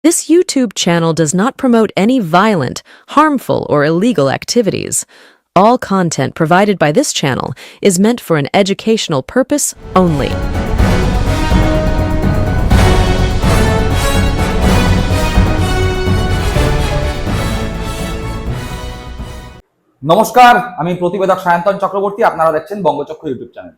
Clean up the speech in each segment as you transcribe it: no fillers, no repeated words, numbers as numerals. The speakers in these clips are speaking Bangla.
This YouTube channel does not promote any violent, harmful, or illegal activities. All content provided by this channel is meant for an educational purpose only. নমস্কার, আমি প্রতিবেদক সায়ন্তন চক্রবর্তী। আপনারা দেখছেন বঙ্গচক্র ইউটিউব চ্যানেল।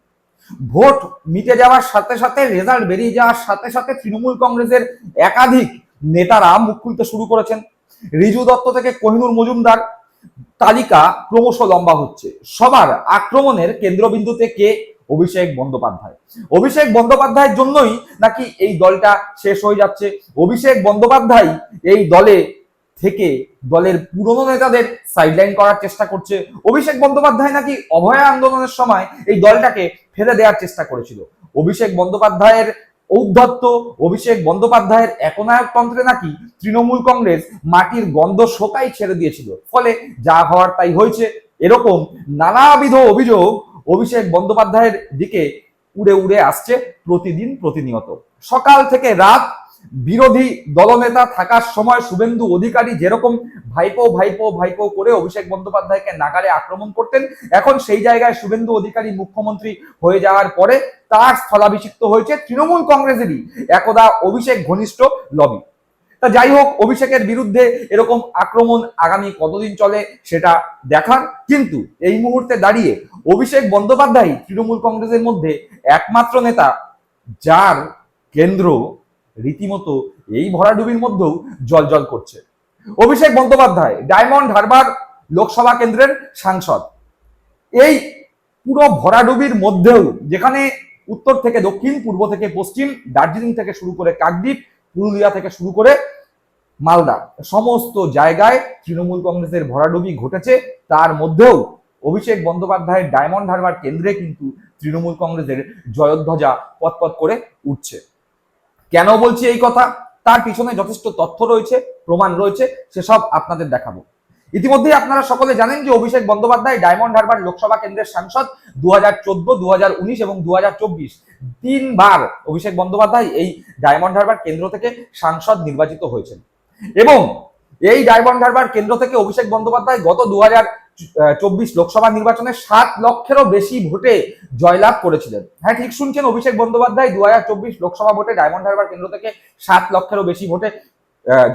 ভোট মিটে যাওয়ার সাথে সাথে, রেজাল্ট বেরিয়ে যাওয়ার সাথে সাথে তৃণমূল কংগ্রেসের একাধিক নেতারা মুখ খুলতে শুরু করেছেন। রিজু দত্ত থেকে কোহিনুর মজুমদার, তালিকা ক্রমশ লম্বা হচ্ছে। সবার আক্রমণের কেন্দ্রবিন্দুতে কে? অভিষেক বন্দ্যোপাধ্যায়। অভিষেক বন্দ্যোপাধ্যায়ের জন্যই নাকি এই দলটা শেষ হয়ে যাচ্ছে। অভিষেক বন্দ্যোপাধ্যায় এই দলে থেকে দলের পুরনো নেতাদের সাইডলাইন করার চেষ্টা করছে। অভিষেক বন্দ্যোপাধ্যায় নাকি অভয়া আন্দোলনের সময় এই দলটাকে ফেলে দেওয়ার চেষ্টা করেছিল। অভিষেক বন্দ্যোপাধ্যায়ের ঔদ্ধত্য, অভিষেক বন্দ্যোপাধ্যায়ের একনায়কতন্ত্রে নাকি তৃণমূল কংগ্রেস মাটির গন্ধ শোকাই ছেড়ে দিয়েছিল, ফলে যা হওয়ার তাই হয়েছে। এরকম নানাবিধ অভিযোগ অভিষেক বন্দ্যোপাধ্যায়ের দিকে উড়ে উড়ে আসছে প্রতিদিন, প্রতিনিয়ত। সকাল থেকে রাত বিরোধী দলনেতা থাকার সময় শুভেন্দু অধিকারী যেরকম ভাইপো ভাইপো ভাইপো করে অভিষেক বন্দ্যোপাধ্যায়কে নাগারে আক্রমণ করতেন, এখন সেই জায়গায় শুভেন্দু অধিকারী মুখ্যমন্ত্রী হয়ে যাওয়ার পরে তার স্থলাভিষিক্ত হয়েছে তৃণমূল কংগ্রেসেরই একদা অভিষেক ঘনিষ্ঠ লবি। তা যাই হোক, অভিষেকের বিরুদ্ধে এরকম আক্রমণ আগামী কতদিন চলে সেটা দেখার। কিন্তু এই মুহূর্তে দাঁড়িয়ে অভিষেক বন্দ্যোপাধ্যায় তৃণমূল কংগ্রেসের মধ্যে একমাত্র নেতা যার কেন্দ্র রীতিমতো এই ভরাডুবির মধ্যেও জলজল করছে। অভিষেক বন্দ্যোপাধ্যায় ডায়মন্ড হারবার লোকসভা কেন্দ্রের সাংসদ। এই পুরো ভরাডুবির মধ্যেও, যেখানে উত্তর থেকে দক্ষিণ, পূর্ব থেকে পশ্চিম, দার্জিলিং থেকে শুরু করে কাকদ্বীপ, পুরুলিয়া থেকে শুরু করে মালদা, সমস্ত জায়গায় তৃণমূল কংগ্রেসের ভরাডুবি ঘটেছে। তার মধ্যেও অভিষেক বন্দ্যোপাধ্যায়ের ডায়মন্ড হারবার কেন্দ্রে কিন্তু তৃণমূল কংগ্রেসের জয়ধ্বজা পথ করে উঠছে। কেন বলছি এই কথা? তার পিছনে যথেষ্ট তথ্য রয়েছে, প্রমাণ রয়েছে, সেসব আপনাদের দেখাবো। ইতিমধ্যেই আপনারা সকলে জানেন যে অভিষেক বন্দ্যোপাধ্যায় ডায়মন্ড হারবার লোকসভা কেন্দ্রের সাংসদ 2014, 2019 এবং 2024 তিনবার অভিষেক বন্দ্যোপাধ্যায় এই ডায়মন্ড হারবার কেন্দ্র থেকে সাংসদ নির্বাচিত হয়েছেন। এবং এই ডায়মন্ড হারবার কেন্দ্র থেকে অভিষেক বন্দ্যোপাধ্যায় গত 2024 লোকসভা নির্বাচনে 7 লক্ষেরও বেশি ভোটে জয়লাভ করেছিলেন। হ্যাঁ, ঠিক শুনছেন, অভিষেক বন্দ্যোপাধ্যায় 2024 লোকসভা ভোটে ডায়মন্ড হারবার কেন্দ্র থেকে 7 লক্ষেরও বেশি ভোটে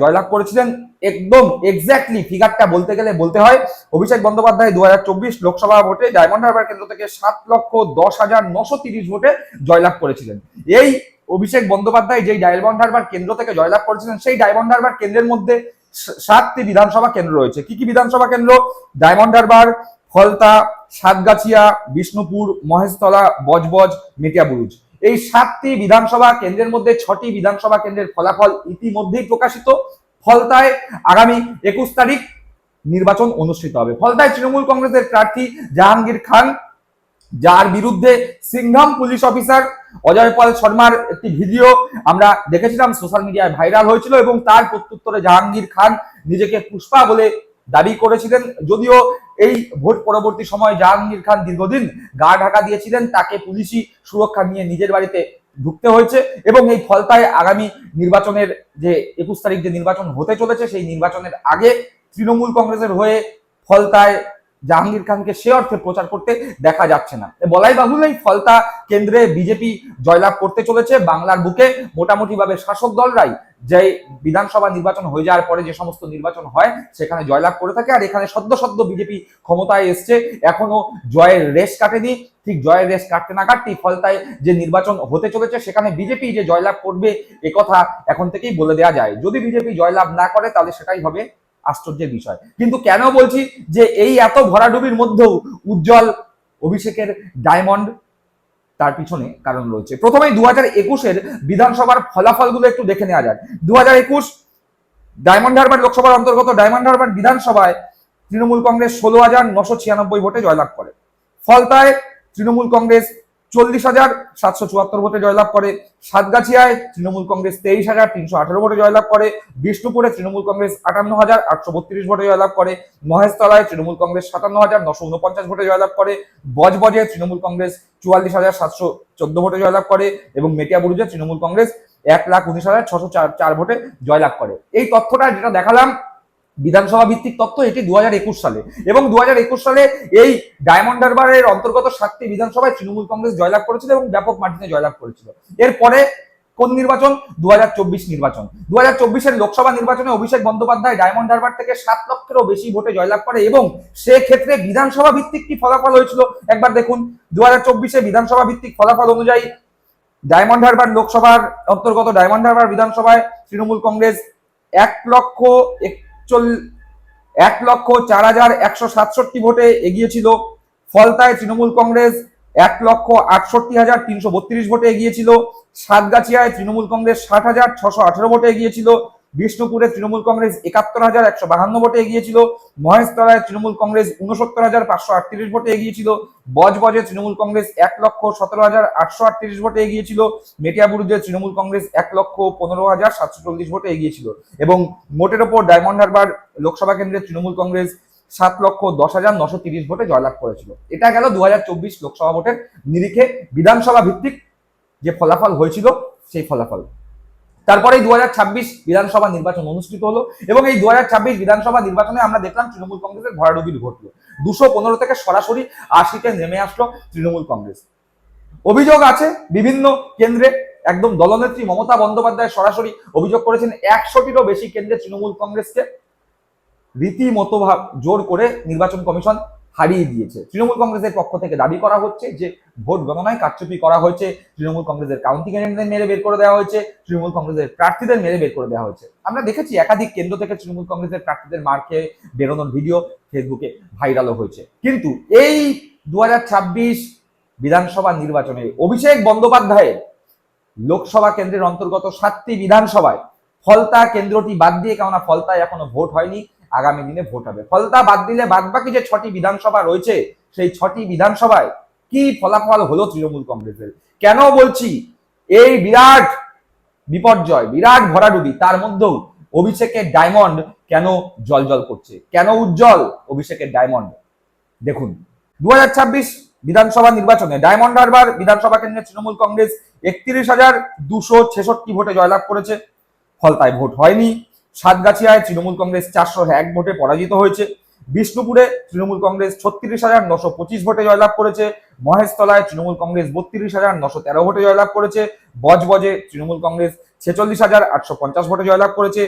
জয়লাভ করেছিলেন। একদম এক্স্যাক্টলি ফিগারটা বলতে গেলে বলতে হয়, অভিষেক বন্দ্যোপাধ্যায় 2024 লোকসভা ভোটে ডায়মন্ড হারবার কেন্দ্র থেকে 7,10,930 ভোটে জয়লাভ করেছিলেন। এই অভিষেক বন্দ্যোপাধ্যায় যেই ডায়মন্ড হারবার কেন্দ্র থেকে জয়লাভ করেছিলেন, সেই ডায়মন্ড হারবার কেন্দ্রের মধ্যে 7টি বিধানসভা কেন্দ্র রয়েছে। কি কি বিধানসভা কেন্দ্র? ডায়মন্ড হারবার, ফলতা, সাতগাছিয়া, বিষ্ণুপুর, মহেশতলা, বজবজ, মেটিয়াবুরুজ। এই 7টি বিধানসভা কেন্দ্রের মধ্যে 6টি বিধানসভা কেন্দ্রের ফলাফল ইতিমধ্যেই প্রকাশিত। ফলতায় আগামী 21 তারিখ নির্বাচন অনুষ্ঠিত হবে। ফলতায় তৃণমূল কংগ্রেসের প্রার্থী জাহাঙ্গীর খান, যার বিরুদ্ধে সিংঘাম পুলিশ অফিসার অজয় পাল শর্মার একটি ভিডিও আমরা দেখেছিলাম, সোশ্যাল মিডিয়ায় ভাইরাল হয়েছিল, এবং তার প্রত্যুত্তরে জাহাঙ্গীর খান নিজেকে পুষ্পা বলে দাবি করেছিলেন। যদিও এই ভোট পরবর্তী সময় জাহাঙ্গীর খান দীর্ঘদিন গা ঢাকা দিয়েছিলেন, তাকে পুলিশি সুরক্ষা নিয়ে নিজের বাড়িতে ঢুকতে হয়েছে। এবং এই ফলতায় আগামী নির্বাচনের যে 21 তারিখ যে নির্বাচন হতে চলেছে, সেই নির্বাচনের আগে তৃণমূল কংগ্রেসের হয়ে ফলতায় জাহাঙ্গীর খানকে সে অর্থে প্রচার করতে দেখা যাচ্ছে না। বলাই বাহুল্য, এই ফলতা কেন্দ্রে বিজেপি জয়লাভ করতে চলেছে। বাংলার বুকে মোটামুটি ভাবে শাসক দলরাই যে বিধানসভা নির্বাচন হয়ে যাওয়ার পরে যে সমস্ত নির্বাচন হয় সেখানে জয়লাভ করে থাকে। আর এখানে সদ্য বিজেপি ক্ষমতায় এসছে, এখনো জয়ের রেস কাটেনি। ঠিক জয়ের রেস কাটতে না কাটতেই ফলতায় যে নির্বাচন হতে চলেছে সেখানে বিজেপি যে জয়লাভ করবে একথা এখন থেকেই বলে দেওয়া যায়। যদি বিজেপি জয়লাভ না করে তাহলে সেটাই হবে আশ্চর্যের বিষয়। কিন্তু কেন বলছি যে এই এত ভরাডুবির মধ্যেও উজ্জ্বল অভিষেকের ডায়মন্ড, তার পিছনে কারণ রয়েছে। প্রথমেই 2021-এর বিধানসভার ফলাফলগুলো একটু দেখে নেওয়া যায়। 2021 ডায়মন্ড হারবার লোকসভার অন্তর্গত ডায়মন্ড হারবার বিধানসভায় তৃণমূল কংগ্রেস 16,996 ভোটে জয়লাভ করে। ফলতায় তৃণমূল কংগ্রেস 40,774 ভোটে জয়লাভ করে। সাতগাছিয়ায় তৃণমূল কংগ্রেস 23,318 ভোটে জয়লাভ করে। বিষ্ণুপুরে তৃণমূল কংগ্রেস 58,832 ভোটে জয়লাভ করে। মহেশতলায় তৃণমূল কংগ্রেস 57,949 ভোটে জয়লাভ করে। বজবজে তৃণমূল কংগ্রেস 44,714 ভোটে জয়লাভ করে এবং মেটিয়াবুরুজে তৃণমূল কংগ্রেস 1,19,604 ভোটে জয়লাভ করে। এই তথ্যটা যেটা দেখালাম বিধানসভা ভিত্তিক তথ্য, এটি 2021 সালে, এবং 2021 সালে এই ডায়মন্ড হারবারের অন্তর্গত 7টি বিধানসভায় তৃণমূল কংগ্রেস জয়লাভ করেছিল এবং ব্যাপক মার্জিনে জয়লাভ করেছিল। এরপরে কোন নির্বাচন? 2024 নির্বাচন। 2024-এর লোকসভা নির্বাচনে অভিষেক বন্দ্যোপাধ্যায় ডায়মন্ড হারবার থেকে 7 লক্ষেরও বেশি ভোটে জয়লাভ করে, এবং সেক্ষেত্রে বিধানসভা ভিত্তিক কি ফলাফল হয়েছিল একবার দেখুন। 2024-এ বিধানসভা ভিত্তিক ফলাফল অনুযায়ী ডায়মন্ড হারবার লোকসভার অন্তর্গত ডায়মন্ড হারবার বিধানসভায় তৃণমূল কংগ্রেস 1,04,167 ভোটে এগিয়েছিল। ফলতায় তৃণমূল কংগ্রেস 1,68,332 ভোটে এগিয়েছিল। সাতগাছিয়ায় তৃণমূল কংগ্রেস 60,618 ভোটে এগিয়েছিল। বিষ্ণুপুরে তৃণমূল কংগ্রেস 71,152 ভোটে এগিয়েছিল। মহেশতলায় তৃণমূল কংগ্রেস 69,538 ভোটে এগিয়েছিল। বজবজে তৃণমূল কংগ্রেস 1,17,838 ভোটে এগিয়েছিল। মেটিয়াবুরুজে তৃণমূল কংগ্রেস 1,15,740 ভোটে এগিয়েছিল। এবং মোটের ওপর ডায়মন্ড হারবার লোকসভা কেন্দ্রে তৃণমূল কংগ্রেস 7,10,930 ভোটে জয়লাভ করেছিল। এটা গেল 2024 লোকসভা ভোটের নিরিখে বিধানসভা ভিত্তিক যে ফলাফল হয়েছিল সেই ফলাফল। তারপরে 2026 বিধানসভা নির্বাচন অনুষ্ঠিত হলো, এবং এই 2026 বিধানসভা নির্বাচনে আমরা দেখলাম তৃণমূল কংগ্রেসের ভরাডুবির ঘটলো। 215 থেকে সরাসরি 80-তে নেমে আসলো তৃণমূল কংগ্রেস। অভিযোগ আছে বিভিন্ন কেন্দ্রে, একদম দলনেত্রী মমতা বন্দ্যোপাধ্যায় সরাসরি অভিযোগ করেছেন 100টিরও বেশি কেন্দ্রে তৃণমূল কংগ্রেসকে রীতিমতো জোর করে নির্বাচন কমিশন হারিয়ে দিয়েছে। তৃণমূল কংগ্রেসের পক্ষ থেকে দাবি করা হচ্ছে যে ভোট গণনায় কারচুপি করা হয়েছে, তৃণমূল কংগ্রেসের কাউন্টিং এজেন্টদের মেরে বের করে দেওয়া হয়েছে, তৃণমূল কংগ্রেসের প্রার্থীদের মেরে বের করে দেওয়া হয়েছে। আমরা দেখেছি একাধিক কেন্দ্র থেকে তৃণমূল কংগ্রেসের প্রার্থীদের মার খেয়ে বেরোনোর ভিডিও ফেসবুকে ভাইরালও হয়েছে। কিন্তু এই 2026 বিধানসভা নির্বাচনে অভিষেক বন্দ্যোপাধ্যায়ের লোকসভা কেন্দ্রের অন্তর্গত 7টি বিধানসভায় ফলতা কেন্দ্রটি বাদ দিয়ে, কেননা ফলতায় এখনো ভোট হয়নি, আগামী দিনে ভোট হবে। ফলতা বাদ দিলে বাদবাকি যে 6টি বিধানসভা রয়েছে সেই 6টি বিধানসভায় কি ফলাফল হলো তৃণমূল কংগ্রেসের। কেন বলছি এই বিরাট বিপর্যয়, বিরাট ভরাডুবি, তার মধ্যেও অভিষেকের ডায়মন্ড কেন জলজল করছে, কেন উজ্জ্বল অভিষেকের ডায়মন্ড? দেখুন, 2026 বিধানসভা নির্বাচনে ডায়মন্ড হারবার বিধানসভা কেন্দ্রে তৃণমূল কংগ্রেস 31,266 ভোটে জয়লাভ করেছে। ফলতায় ভোট হয়নি। সাতগাছিয়ায় তৃণমূল কংগ্রেস 401 ভোটে পরাজিত হয়েছে। বিষ্ণুপুরে তৃণমূল কংগ্রেস 36,925 ভোটে জয়লাভ করেছে। মহেশতলায় তৃণমূল কংগ্রেস 32,913 ভোটে জয়লাভ করেছে। বজবজে তৃণমূল কংগ্রেস 46,850 ভোটে জয়লাভ করেছে।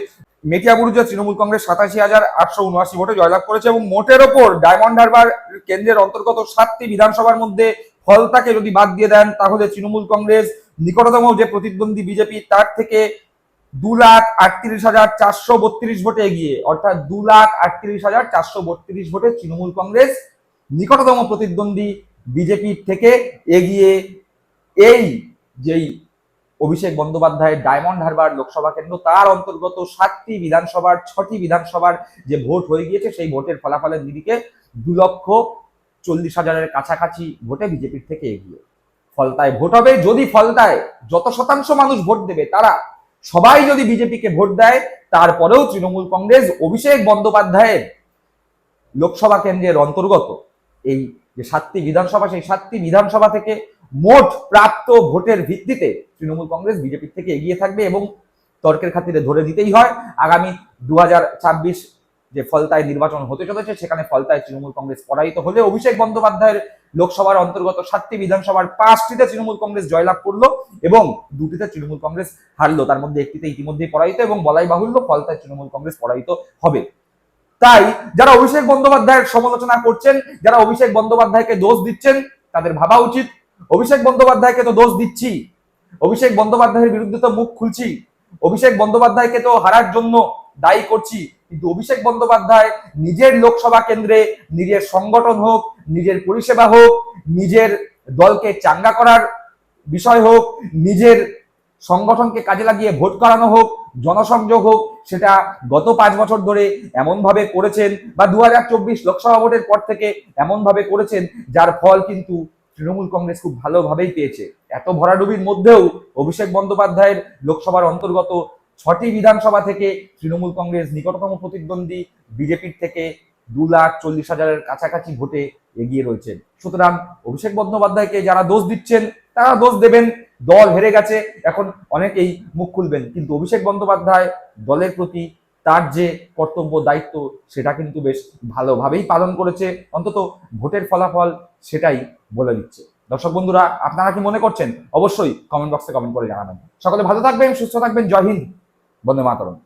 মেটিয়াবুরুজে তৃণমূল কংগ্রেস 87,879 ভোটে জয়লাভ করেছে। এবং মোটের ওপর ডায়মন্ড হারবার কেন্দ্রের অন্তর্গত 7টি বিধানসভার মধ্যে ফলতাকে যদি বাদ দিয়ে দেন তাহলে তৃণমূল কংগ্রেস নিকটতম যে প্রতিদ্বন্দ্বী বিজেপি তার থেকে 2,38,432 ভোটে এগিয়ে, অর্থাৎ 2,38,432 ভোটে তৃণমূল কংগ্রেস নিকটতম প্রতিদ্বন্দ্বী বিজেপির থেকে এগিয়ে এই যেই অভিষেক বন্দ্যোপাধ্যায়ের ডায়মন্ড হারবার লোকসভা কেন্দ্র তার অন্তর্গত 7টি বিধানসভার 6টি বিধানসভার যে ভোট হয়ে গিয়েছে সেই ভোটের ফলাফলের দিকে 2,40,000-এর কাছাকাছি ভোটে বিজেপির থেকে এগিয়ে। ফলতায় ভোট হবে, যদি ফলতায় যত শতাংশ মানুষ ভোট দেবে তারা সবাই যদি বিজেপিকে ভোট দেয়, তারপরেও তৃণমূল কংগ্রেস অভিষেক বন্দ্যোপাধ্যায়ের লোকসভা কেন্দ্রের অন্তর্গত এই যে 7টি বিধানসভা সেই 7টি বিধানসভা থেকে মোট প্রাপ্ত ভোটের ভিত্তিতে তৃণমূল কংগ্রেস বিজেপির থেকে এগিয়ে থাকবে। এবং তর্কের খাতিরে ধরে দিতেই হয় আগামী 2026 যে ফলতায় নির্বাচন হতে চলেছে সেখানে ফলতায় তৃণমূল কংগ্রেস পরাজিত হলে অভিষেক বন্দ্যোপাধ্যায়ের লোকসভার অন্তর্গত 7টি বিধানসভার 5টিতে তৃণমূল কংগ্রেস জয়লাভ করলো এবং 2টিতে তৃণমূল কংগ্রেস হারলো, তার মধ্যে একটিতে ইতিমধ্যেই পরাজিত, এবং বলাই বাহুল্য ফলতায় তৃণমূল কংগ্রেস পরাজিত হবে। তাই যারা অভিষেক বন্দ্যোপাধ্যায়ের সমালোচনা করছেন, যারা অভিষেক বন্দ্যোপাধ্যায়কে দোষ দিচ্ছেন, তাদের ভাবা উচিত অভিষেক বন্দ্যোপাধ্যায়কে তো দোষ দিচ্ছি, অভিষেক বন্দ্যোপাধ্যায়ের বিরুদ্ধে তো মুখ খুলছি, অভিষেক বন্দ্যোপাধ্যায়কে তো হারার জন্য দায়ী করছি, কিন্তু অভিষেক বন্দ্যোপাধ্যায় নিজের লোকসভা কেন্দ্রে নিজের সংগঠন হোক, নিজের পরিষেবা হোক, নিজের দলকে চাঙ্গা করার বিষয় হোক, নিজের সংগঠনকে কাজে লাগিয়ে ভোট করানো হোক, জনসংযোগ হোক, সেটা গত 5 বছর ধরে এমন ভাবে করেছেন বা 2024 লোকসভা ভোটের পর থেকে এমন ভাবে করেছেন যার ফল কিন্তু তৃণমূল কংগ্রেস খুব ভালোভাবেই পেয়েছে। এত ভরাডুবির মধ্যেও অভিষেক বন্দ্যোপাধ্যায়ের লোকসভার অন্তর্গত 6টি বিধানসভা থেকে তৃণমূল কংগ্রেস নিকটতম প্রতিদ্বন্দ্বী বিজেপির থেকে 2,40,000-এর কাছাকাছি ভোটে এগিয়ে রয়েছেন। সুতরাং অভিষেক বন্দ্যোপাধ্যায়কে যারা দোষ দিচ্ছেন তারা দোষ দেবেন, দল হেরে গেছে, এখন অনেকেই মুখ খুলবেন, কিন্তু অভিষেক বন্দ্যোপাধ্যায় দলের প্রতি তার যে কর্তব্য দায়িত্ব সেটা কিন্তু বেশ ভালোভাবেই পালন করেছে, অন্তত ভোটের ফলাফল সেটাই বলে দিচ্ছে। দর্শক বন্ধুরা, আপনারা কি মনে করছেন অবশ্যই কমেন্ট বক্সে কমেন্ট করে জানাবেন। সকলে ভালো থাকবেন, সুস্থ থাকবেন। জয় হিন্দ, বন্দে মাতরম।